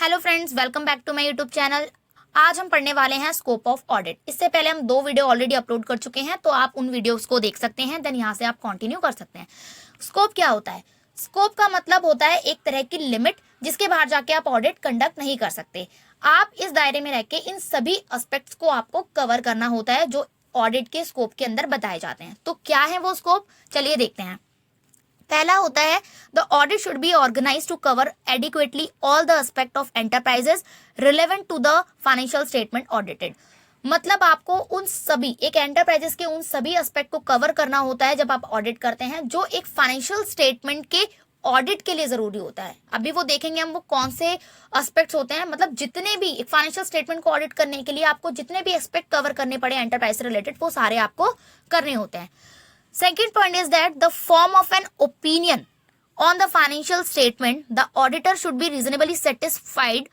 Hello friends, welcome back to my YouTube channel. आज हम पढ़ने वाले हैं स्कोप ऑफ ऑडिट। इससे पहले हम 2 वीडियो ऑलरेडी अपलोड कर चुके हैं, तो आप उन वीडियोस को देख सकते हैं, देन यहाँ से आप कंटिन्यू कर सकते हैं। स्कोप क्या होता है? स्कोप का मतलब होता है एक तरह की लिमिट जिसके बाहर जाके आप ऑडिट कंडक्ट नहीं कर सकते। आप इस दायरे में रह के इन सभी एस्पेक्ट्स को आपको कवर करना होता है जो ऑडिट के स्कोप के अंदर बताए जाते हैं। तो क्या है वो स्कोप, चलिए देखते हैं। पहला होता है the audit should be organise to cover adequately all the aspect of enterprises relevant to the financial statement audited. मतलब आपको उन सभी एक एंटरप्राइजेस के उन सभी एस्पेक्ट को कवर करना होता है जब आप ऑडिट करते हैं जो एक फाइनेंशियल स्टेटमेंट के ऑडिट के लिए जरूरी होता है। अभी वो देखेंगे हम वो कौन से एस्पेक्ट्स होते हैं। मतलब जितने भी एक फाइनेंशियल स्टेटमेंट को ऑडिट करने के लिए आपको जितने भी एस्पेक्ट कवर करने पड़े एंटरप्राइज से रिलेटेड, वो सारे आपको करने होते हैं। Second point is that the form of an opinion on the financial statement, the auditor should be reasonably satisfied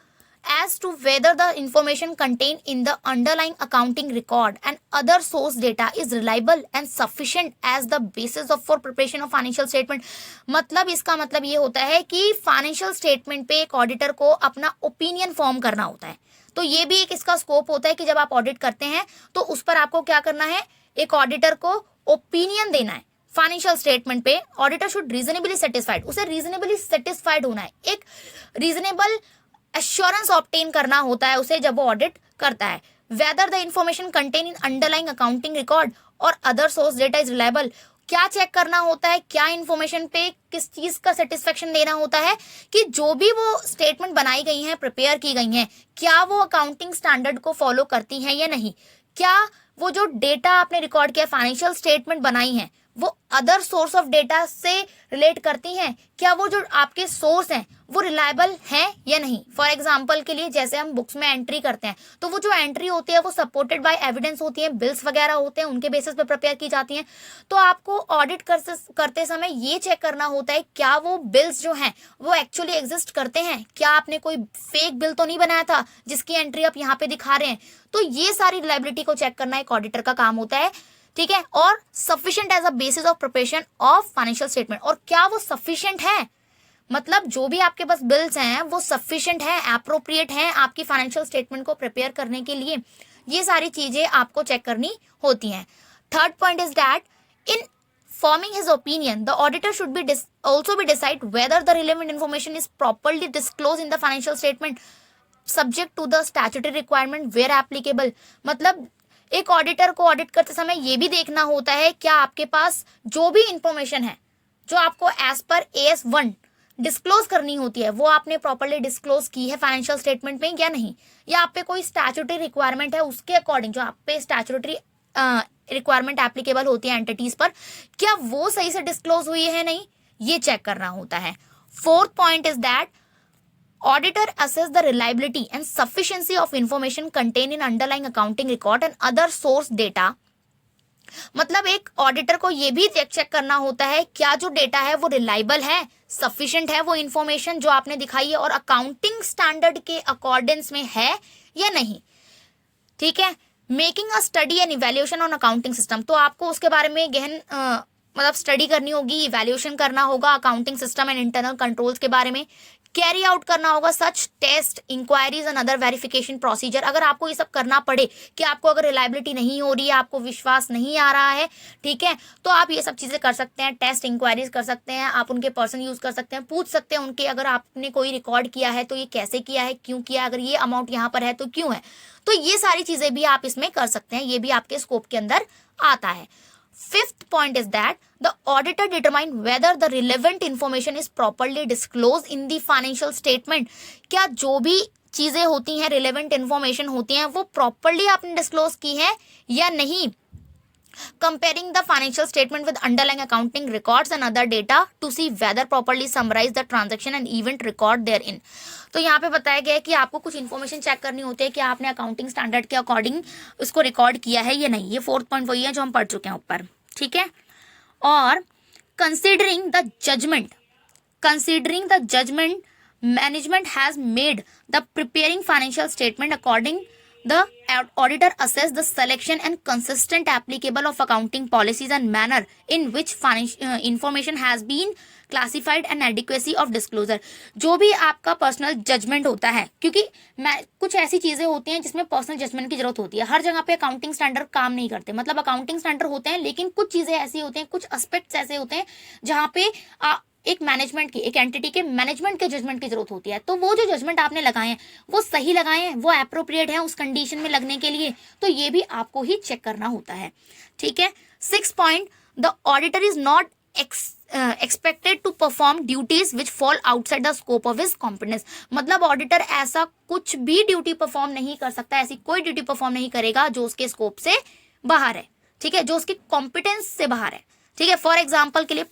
as to whether the information contained in the underlying accounting record and other source data is reliable and sufficient as the basis of for preparation of financial statement। मतलब इसका मतलब ये होता है कि financial statement पे एक auditor को अपना ओपिनियन फॉर्म करना होता है। तो ये भी एक इसका स्कोप होता है कि जब आप ऑडिट करते हैं तो उस पर आपको क्या करना है, एक ऑडिटर को ओपिनियन देना है फाइनेंशियल स्टेटमेंट पे। ऑडिटर शुड रीजनेबली सेटिस्फाइड, उसे रीजनेबली सेटिस्फाइड होना है, एक रीजनेबल एश्योरेंस ऑब्टेन करना होता है उसे जब वो ऑडिट करता है। Whether the information contain in underlying accounting record और other source data is reliable. क्या चेक करना होता है, क्या इंफॉर्मेशन पे किस चीज का सेटिस्फेक्शन देना होता है कि जो भी वो स्टेटमेंट बनाई गई हैं, प्रिपेयर की गई हैं, क्या वो अकाउंटिंग स्टैंडर्ड को फॉलो करती हैं या नहीं। क्या वो जो डेटा आपने रिकॉर्ड किया, फाइनेंशियल स्टेटमेंट बनाई है, वो अदर सोर्स ऑफ डेटा से रिलेट करती हैं। क्या वो जो आपके सोर्स हैं वो रिलायबल हैं या नहीं। फॉर एग्जांपल के लिए जैसे हम बुक्स में एंट्री करते हैं तो वो जो एंट्री होती है वो सपोर्टेड बाय एविडेंस होती है, बिल्स वगैरह होते हैं, उनके बेसिस पे प्रिपेयर की जाती हैं। तो आपको ऑडिट करते समय ये चेक करना होता है क्या वो बिल्स जो हैं वो एक्चुअली एग्जिस्ट करते हैं, क्या आपने कोई फेक बिल तो नहीं बनाया था जिसकी एंट्री आप यहाँ पे दिखा रहे हैं। तो ये सारी रिलायबिलिटी को चेक करना एक ऑडिटर का काम होता है, ठीक है। और sufficient as a basis of preparation of financial statement, और क्या वो सफिशिएंट है, मतलब जो भी आपके पास बिल्स हैं वो सफिशिएंट है, एप्रोप्रिएट है आपकी फाइनेंशियल स्टेटमेंट को प्रिपेयर करने के लिए। ये सारी चीजें आपको चेक करनी होती हैं। Third point is that in forming his opinion, the auditor should be also be decide whether the relevant information is properly disclosed in the financial statement subject to the statutory requirement where applicable। मतलब एक auditor को audit करते समय ये भी देखना होता है क्या आपके पास जो भी इंफॉर्मेशन है जो आपको एज पर AS1 डिस्क्लोज करनी होती है वो आपने प्रॉपर्ली डिस्क्लोज की है फाइनेंशियल स्टेटमेंट में या नहीं, या आप पे कोई स्टैट्यूटरी रिक्वायरमेंट है उसके अकॉर्डिंग जो आप पे स्टैट्यूटरी रिक्वायरमेंट एप्लीकेबल होती है एंटिटीज पर, क्या वो सही से डिस्क्लोज हुई है नहीं, ये चेक करना होता है। Fourth point is that auditor assess the reliability and sufficiency of information contained in underlying accounting record and other source data। मतलब एक ऑडिटर को ये भी चेक करना होता है क्या जो डेटा है वो रिलायबल है, सफिशिएंट है वो इंफॉर्मेशन जो आपने दिखाई है और अकाउंटिंग स्टैंडर्ड के अकॉर्डेंस में है या नहीं, ठीक है। Making a study and evaluation on accounting system, तो आपको उसके बारे में गहन मतलब स्टडी करनी होगी, इवैल्यूएशन करना होगा accounting system and internal controls के बारे में। कैरी आउट करना होगा such test, inquiries and other verification procedure. अगर आपको ये सब करना पड़े कि आपको अगर रिलायबिलिटी नहीं हो रही है, आपको विश्वास नहीं आ रहा है, ठीक है, तो आप ये सब चीजें कर सकते हैं। टेस्ट इंक्वायरीज कर सकते हैं, आप उनके पर्सन यूज कर सकते हैं, पूछ सकते हैं उनके अगर आपने कोई रिकॉर्ड किया है तो ये कैसे किया है, क्यों किया, अगर ये अमाउंट यहाँ पर है तो क्यों है। तो ये सारी चीजें भी आप इसमें कर सकते हैं, ये भी आपके स्कोप के अंदर आता है। Fifth point is that the auditor determine whether the relevant information is properly disclosed in the financial statement। क्या जो भी चीजें होती हैं relevant information होती हैं वो properly आपने disclose की है या नहीं। Comparing the financial statement with underlying accounting records and other data to see whether properly summarize the transaction and event record therein। तो यहाँ पे बताया गया है कि आपको कुछ इन्फॉर्मेशन चेक करनी होती है कि आपने अकाउंटिंग स्टैंडर्ड के अकॉर्डिंग उसको रिकॉर्ड किया है या नहीं। ये फोर्थ पॉइंट वही है जो हम पढ़ चुके हैं ऊपर, ठीक है। और considering the judgement management has made the preparing financial statement according The auditor assess the selection and consistent applicable of accounting policies and manner in which information has been classified and adequacy of disclosure. जो भी आपका personal judgement होता है, क्योंकि कुछ ऐसी चीजें होती हैं जिसमें पर्सनल जजमेंट की जरूरत होती है. हर जगह पे अकाउंटिंग स्टैंडर्ड काम नहीं करते. मतलब अकाउंटिंग स्टैंडर्ड होते हैं, लेकिन कुछ चीजें ऐसी होती हैं, कुछ एस्पेक्ट्स ऐसे होते हैं जहाँ पे एक मैनेजमेंट की, एक एंटिटी के मैनेजमेंट के जजमेंट की जरूरत होती है. तो वो जो जजमेंट आपने लगाए हैं वो सही लगाए हैं, वो एप्रोप्रिएट है उस कंडीशन में लगने के लिए, तो ये भी आपको ही चेक करना होता है. ठीक है. 6 point, the auditor is not expected to perform duties which fall outside the scope of his competence. मतलब ऑडिटर ऐसा कुछ भी ड्यूटी परफॉर्म नहीं कर सकता, ऐसी कोई ड्यूटी परफॉर्म नहीं करेगा जो उसके स्कोप से बाहर है. ठीक है, जो उसकी कॉम्पिटेंस से बाहर है. ठीक है. फॉर एग्जाम्पल के लिए,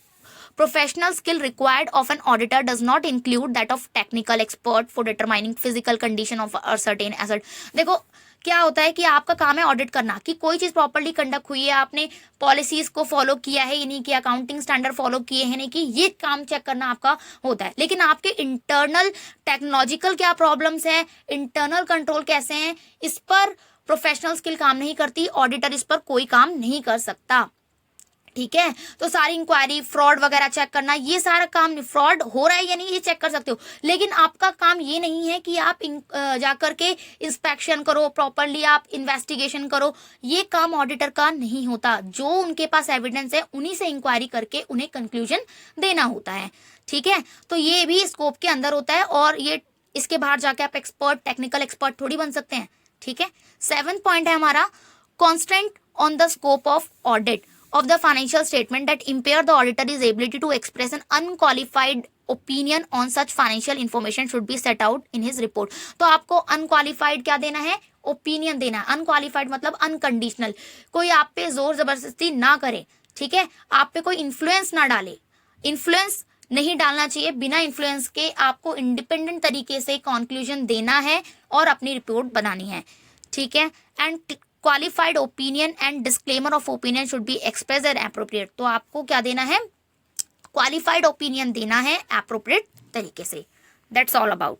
professional skill required of an auditor does not include that of technical expert for determining physical condition of a certain asset. देखो क्या होता है कि आपका काम है ऑडिट करना कि कोई चीज प्रॉपर्ली कंडक्ट हुई है, आपने पॉलिसीज को फॉलो किया है या नहीं किया, अकाउंटिंग स्टैंडर्ड फॉलो किए हैं नहीं कि, ये काम चेक करना आपका होता है. लेकिन आपके इंटरनल टेक्नोलॉजिकल क्या प्रॉब्लम्स है, इंटरनल कंट्रोल कैसे हैं, इस पर प्रोफेशनल स्किल काम नहीं करती. ऑडिटर इस पर कोई काम नहीं कर सकता. ठीक है. तो सारी इंक्वायरी, फ्रॉड वगैरह चेक करना, ये सारा काम, फ्रॉड हो रहा है या नहीं ये चेक कर सकते हो, लेकिन आपका काम ये नहीं है कि आप जाकर के इंस्पेक्शन करो, प्रॉपरली आप इन्वेस्टिगेशन करो. ये काम ऑडिटर का नहीं होता. जो उनके पास एविडेंस है उन्हीं से इंक्वायरी करके उन्हें कंक्लूजन देना होता है. ठीक है. तो ये भी स्कोप के अंदर होता है, और ये इसके बाहर जाके आप एक्सपर्ट, टेक्निकल एक्सपर्ट थोड़ी बन सकते हैं. ठीक है. 7th पॉइंट है हमारा, constant on the scope of audit of the financial statement that impair the auditor's ability to express an unqualified opinion on such financial information should be set out in his report. तो आपको unqualified क्या देना है, opinion देना है. Unqualified मतलब unconditional, कोई आप पे जोर जबरदस्ती ना करे. ठीक है. आप पे कोई इन्फ्लुएंस ना डाले. इन्फ्लुएंस नहीं डालना चाहिए. बिना इन्फ्लुएंस के आपको इंडिपेंडेंट तरीके से कंक्लूजन देना है और अपनी रिपोर्ट बनानी है. ठीक है. And qualified opinion and disclaimer of opinion should be express and appropriate. तो आपको क्या देना है, क्वालिफाइड ओपिनियन देना है एप्रोप्रिएट तरीके से. That's all about.